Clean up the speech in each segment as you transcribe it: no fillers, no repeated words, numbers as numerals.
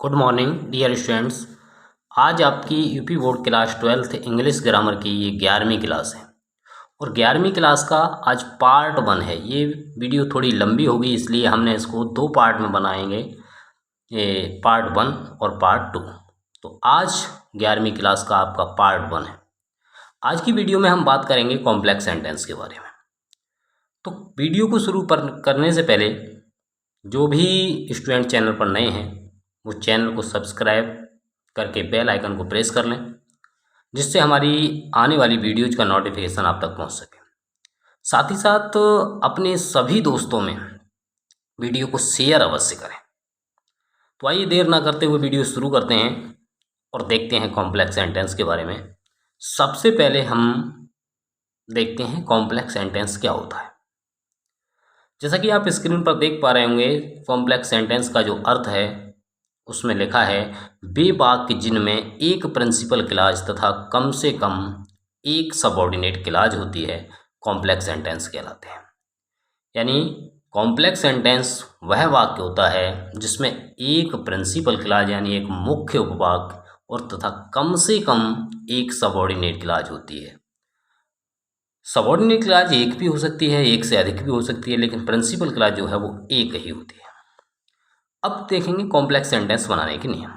Good morning dear students. आज आपकी UP board class 12th English grammar की ये 11वीं क्लास है और 11वीं क्लास का आज पार्ट 1 है। ये वीडियो थोड़ी लंबी होगी इसलिए हमने इसको दो पार्ट में बनाएंगे, ये पार्ट 1 और पार्ट 2। तो आज 11वीं क्लास का आपका पार्ट 1 है। आज की वीडियो में हम बात करेंगे कॉम्प्लेक्स सेंटेंस के बारे में। तो वीडियो को शुरू करने से पहले जो भी स्टूडेंट चैनल पर नए हैं वो चैनल को सब्सक्राइब करके बेल आइकन को प्रेस कर लें, जिससे हमारी आने वाली वीडियोज़ का नोटिफिकेशन आप तक पहुंच सके। साथ ही साथ अपने सभी दोस्तों में वीडियो को शेयर अवश्य करें। तो आइए देर ना करते हुए वीडियो शुरू करते हैं और देखते हैं कॉम्प्लेक्स सेंटेंस के बारे में। सबसे पहले हम देखते हैं कॉम्प्लेक्स सेंटेंस क्या होता है। जैसा कि आप स्क्रीन पर देख पा रहे होंगे, कॉम्प्लेक्स सेंटेंस का जो अर्थ है उसमें लिखा है वे वाक्य जिनमें एक प्रिंसिपल क्लॉज तथा कम से कम एक सबऑर्डिनेट क्लॉज होती है कॉम्प्लेक्स सेंटेंस कहलाते हैं। यानी कॉम्प्लेक्स सेंटेंस वह वाक्य होता है जिसमें एक प्रिंसिपल क्लॉज यानी एक मुख्य उपवाक्य और तथा कम से कम एक सबऑर्डिनेट क्लॉज होती है। सबऑर्डिनेट क्लॉज एक भी हो सकती है, एक से अधिक भी हो सकती है, लेकिन प्रिंसिपल क्लॉज जो है वो एक ही होती है। अब देखेंगे कॉम्प्लेक्स सेंटेंस बनाने के नियम।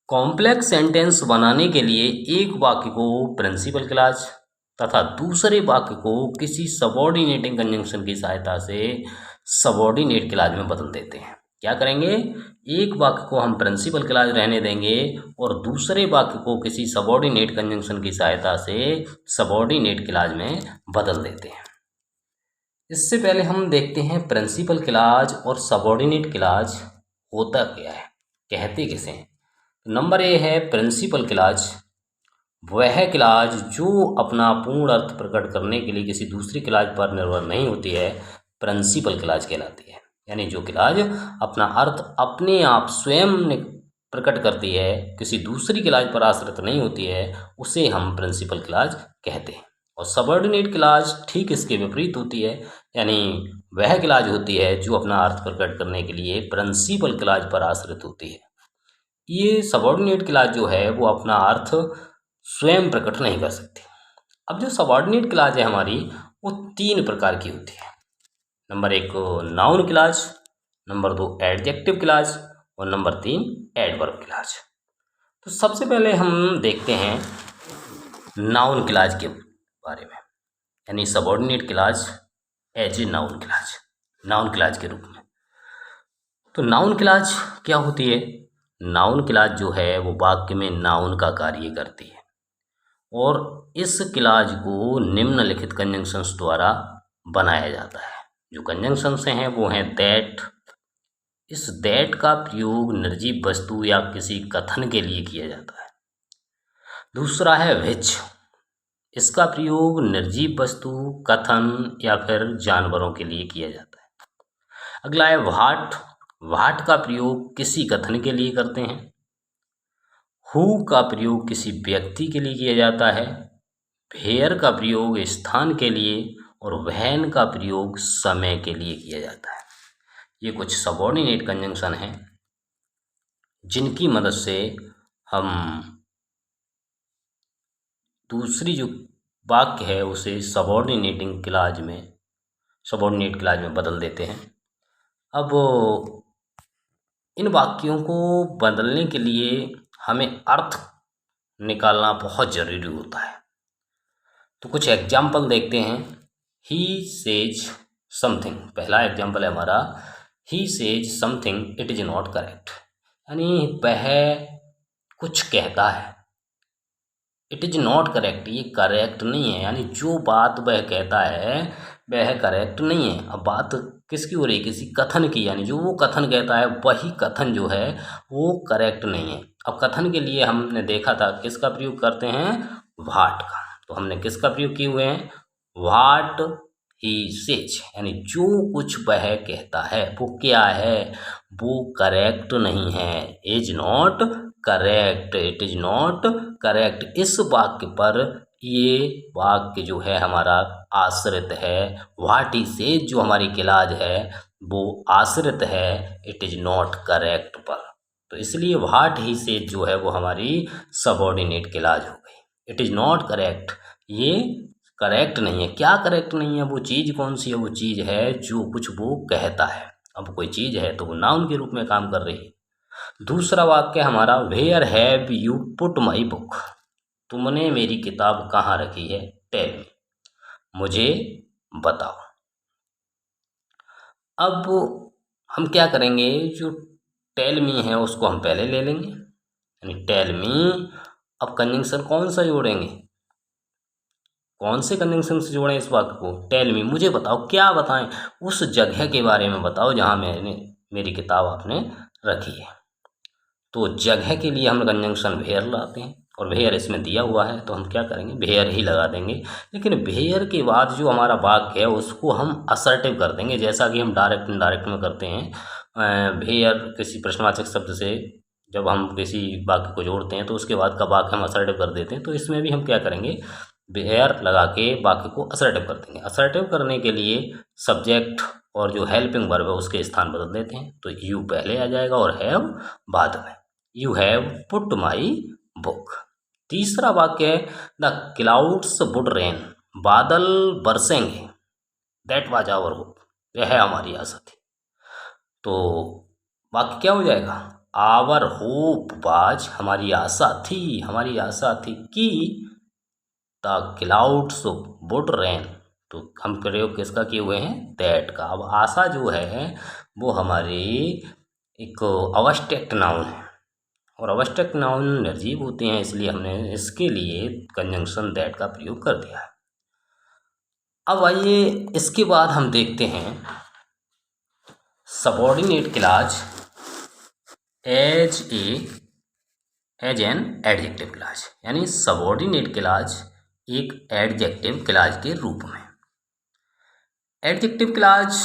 कॉम्प्लेक्स सेंटेंस बनाने के लिए एक वाक्य को प्रिंसिपल क्लॉज तथा दूसरे वाक्य को किसी सबऑर्डिनेटिंग कंजंक्शन की सहायता से सबऑर्डिनेट क्लॉज में बदल देते हैं। क्या करेंगे, एक वाक्य को हम प्रिंसिपल क्लॉज रहने देंगे और दूसरे वाक्य को किसी सबऑर्डिनेट कंजंक्शन की सहायता से सबऑर्डिनेट क्लॉज में बदल देते हैं। इससे पहले हम देखते हैं प्रिंसिपल क्लॉज और सबऑर्डिनेट क्लॉज होता क्या है, कहते किसे हैं। नंबर ए है प्रिंसिपल क्लॉज, वह क्लॉज जो अपना पूर्ण अर्थ प्रकट करने के लिए किसी दूसरी क्लॉज पर निर्भर नहीं होती है, प्रिंसिपल क्लॉज कहलाती है। यानी जो क्लॉज अपना अर्थ अपने आप स्वयं प्रकट करती है, किसी दूसरी क्लॉज पर आश्रित नहीं होती है, उसे हम प्रिंसिपल क्लॉज कहते हैं। और सबऑर्डिनेट क्लॉज ठीक इसके विपरीत होती है, यानी वह क्लॉज होती है जो अपना अर्थ प्रकट करने के लिए प्रिंसिपल क्लॉज पर आश्रित होती है। ये सबऑर्डिनेट क्लॉज जो है वो अपना अर्थ स्वयं प्रकट नहीं कर सकती। अब जो सबऑर्डिनेट क्लॉज है हमारी वो 3 प्रकार की होती है। Number 1 noun clause, number 2 adjective clause और नंबर 3 एडवर्ब क्लॉज। तो सबसे पहले हम देखते हैं नाउन क्लॉज के बारे में, यानी subordinate clause as a noun clause, noun clause के रूप में। तो नाउन क्लॉज क्या होती है? नाउन क्लॉज जो है वो वाक्य में नाउन का कार्य करती है और इस क्लॉज को निम्नलिखित कंजंक्शंस द्वारा बनाया जाता है। जो कंजंक्शंस हैं वो हैं दैट। इस दैट का प्रयोग निर्जीव वस्तु या किसी कथन के लिए किया जाता है। दूसरा है व्हिच, इसका प्रयोग निर्जीव वस्तु, कथन या फिर जानवरों के लिए किया जाता है। अगला है व्हाट, व्हाट का प्रयोग किसी कथन के लिए करते हैं। हु का प्रयोग किसी व्यक्ति के लिए किया जाता है। वेयर का प्रयोग स्थान के लिए और व्हेन का प्रयोग समय के लिए किया जाता है। ये कुछ सबऑर्डिनेट कंजंक्शन हैं जिनकी मदद से हम दूसरी जो वाक्य है उसे सबऑर्डिनेट क्लॉज में बदल देते हैं। अब इन वाक्यों को बदलने के लिए हमें अर्थ निकालना बहुत ज़रूरी होता है। तो कुछ एग्जाम्पल देखते हैं। ही सेज समथिंग, पहला एग्जाम्पल है हमारा, he says something it is not correct, यानी वह कुछ कहता है, इट इज़ नॉट करेक्ट, ये करेक्ट नहीं है, यानी जो बात वह कहता है वह करेक्ट नहीं है। अब बात किसकी हो रही है? किसी कथन की, यानी जो वो कथन कहता है वही कथन जो है वो करेक्ट नहीं है। अब कथन के लिए हमने देखा था किसका प्रयोग करते हैं? व्हाट का। तो हमने किसका प्रयोग किए हुए हैं? व्हाट ही सेज, यानी जो कुछ वह कहता है वो क्या है? वो करेक्ट नहीं है, is not correct, it is not correct. इस वाक्य पर ये वाक्य जो है हमारा आश्रित है। व्हाट ही सेज जो हमारी क्लॉज है वो आश्रित है इट इज नॉट करेक्ट पर। तो इसलिए व्हाट ही से जो है वो हमारी सबऑर्डिनेट क्लॉज हो गई। इट इज़ नॉट करेक्ट, ये करेक्ट नहीं है। क्या करेक्ट नहीं है? वो चीज़ कौन सी है? वो चीज़ है जो कुछ वो कहता है। अब कोई चीज़ है तो वो नाउन के रूप में काम कर रही है। दूसरा वाक्य हमारा, where have you put my book, तुमने मेरी किताब कहाँ रखी है? टेल मी, मुझे बताओ। अब हम क्या करेंगे, जो टेल मी है उसको हम पहले ले लेंगे, यानी टेल मी। अब कंजंक्शन कौन सा जोड़ेंगे? कौन से कंजंक्शन से जोड़ें इस वाक्य को? टेल मी, मुझे बताओ। क्या बताएं? उस जगह के बारे में बताओ जहाँ मेरी किताब आपने रखी है। तो जगह के लिए हम कंजंक्शन वेयर लाते हैं, और वेयर इसमें दिया हुआ है तो हम क्या करेंगे, वेयर ही लगा देंगे। लेकिन वेयर के बाद जो हमारा वाक्य है उसको हम असर्टिव कर देंगे, जैसा कि हम डायरेक्ट इनडायरेक्ट में करते हैं। वेयर किसी प्रश्नवाचक शब्द से जब हम किसी वाक्य को जोड़ते हैं तो उसके बाद का वाक्य हम असर्टिव कर देते हैं। तो इसमें भी हम क्या करेंगे, वेयर लगा के वाक्य को असर्टिव कर देंगे। असर्टिव करने के लिए सब्जेक्ट और जो हेल्पिंग वर्ब है उसके स्थान बदल देते हैं। तो यू पहले आ जाएगा और हैव बाद में। You have put my book. तीसरा वाक्य है, द क्लाउड्स वुड रेन, बादल बरसेंगे। दैट वाज आवर होप, यह है हमारी आशा थी। तो वाक्य क्या हो जाएगा, आवर होप वाज, हमारी आशा थी, हमारी आशा थी कि द क्लाउड्स वुड रेन। तो हम प्रयोग किसका किए हुए हैं, दैट का। अब आशा जो है वो हमारी एक अवस्ट्रक्ट नाउन है, और अवस्ट्रक्ट नाउन निर्जीव होते हैं, इसलिए हमने इसके लिए कंजंक्शन दैट का प्रयोग कर दिया है। अब आइए इसके बाद हम देखते हैं subordinate clause as an adjective clause, यानी सबऑर्डिनेट क्लॉज एक एडजेक्टिव क्लॉज के रूप में। एडजेक्टिव क्लॉज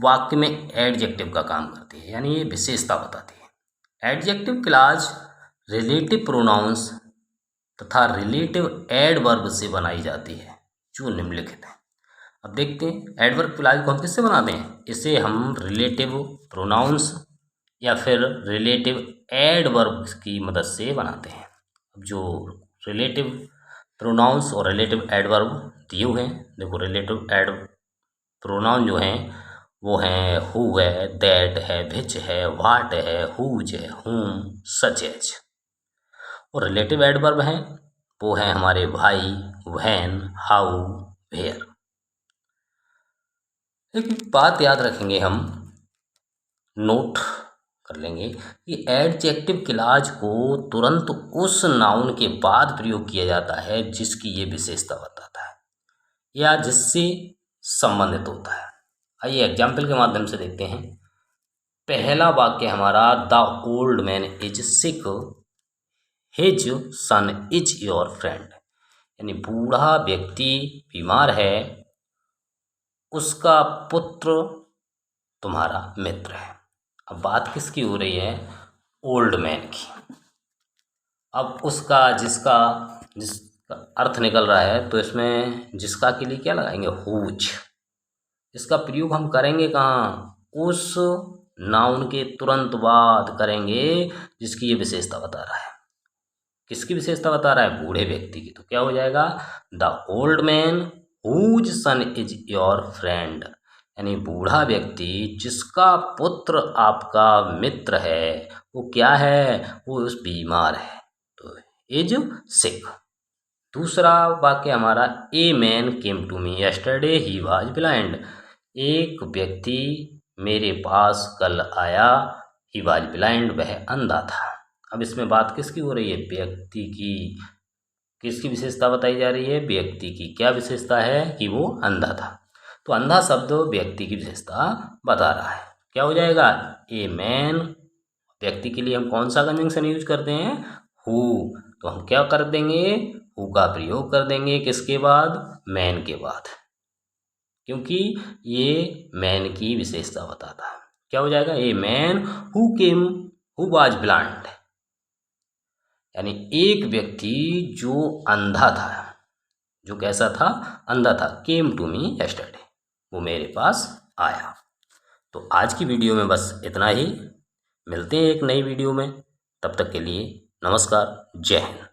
वाक्य में एडजेक्टिव का काम करती है, यानी ये विशेषता बताती है। एडजेक्टिव क्लॉज रिलेटिव प्रोनाउंस तथा रिलेटिव एडवर्ब से बनाई जाती है, जो निम्नलिखित है। अब देखते हैं एडवर्ब क्लॉज को हम किससे बनाते हैं। इसे हम रिलेटिव प्रोनाउंस या फिर रिलेटिव एडवर्ब की मदद से बनाते हैं। अब जो रिलेटिव प्रोनाउंस और रिलेटिव एडवर्ब दिए हुए हैं, देखो रिलेटिव एड प्रोनाउन जो हैं वो हैं हु है, दैट है, विच है, व्हाट है, हुज है, हुम, सच एज। और रिलेटिव एडवर्ब हैं वो हैं हमारे भाई, व्हेन, हाउ, वेयर। एक बात याद रखेंगे, हम नोट कर लेंगे कि एडजेक्टिव क्लॉज को तुरंत उस नाउन के बाद प्रयोग किया जाता है जिसकी ये विशेषता बताता है या जिससे संबंधित होता है। आइए एग्जाम्पल के माध्यम से देखते हैं। पहला वाक्य हमारा, the old man is sick, his son is your friend, यानी बूढ़ा व्यक्ति बीमार है, उसका पुत्र तुम्हारा मित्र है। अब बात किसकी हो रही है, ओल्ड मैन की। अब उसका जिसका अर्थ निकल रहा है तो इसमें जिसका के लिए क्या लगाएंगे, हुज। इसका प्रयोग हम करेंगे कहाँ, उस नाउन के तुरंत बाद करेंगे जिसकी ये विशेषता बता रहा है। किसकी विशेषता बता रहा है, बूढ़े व्यक्ति की। तो क्या हो जाएगा, the old man whose son is your friend, यानी बूढ़ा व्यक्ति जिसका पुत्र आपका मित्र है वो क्या है, वो उस बीमार है, तो इज सिक। दूसरा वाक्य हमारा, a man came to me yesterday he was blind, एक व्यक्ति मेरे पास कल आया, ही वाज ब्लाइंड, वह अंधा था। अब इसमें बात किसकी हो रही है, व्यक्ति की। किसकी विशेषता बताई जा रही है, व्यक्ति की। क्या विशेषता है कि वो अंधा था। तो अंधा शब्द व्यक्ति की विशेषता बता रहा है। क्या हो जाएगा, ए मैन, व्यक्ति के लिए हम कौन सा कंजंक्शन यूज करते हैं, हु। तो हम क्या कर देंगे, हु का प्रयोग कर देंगे किसके बाद, मैन के बाद, क्योंकि ये मैन की विशेषता बताता है। क्या हो जाएगा, a man who came who was blind, यानी एक व्यक्ति जो अंधा था, जो कैसा था, अंधा था, केम टू मी यस्टरडे, वो मेरे पास आया। तो आज की वीडियो में बस इतना ही। मिलते हैं एक नई वीडियो में, तब तक के लिए नमस्कार, जय हिंद।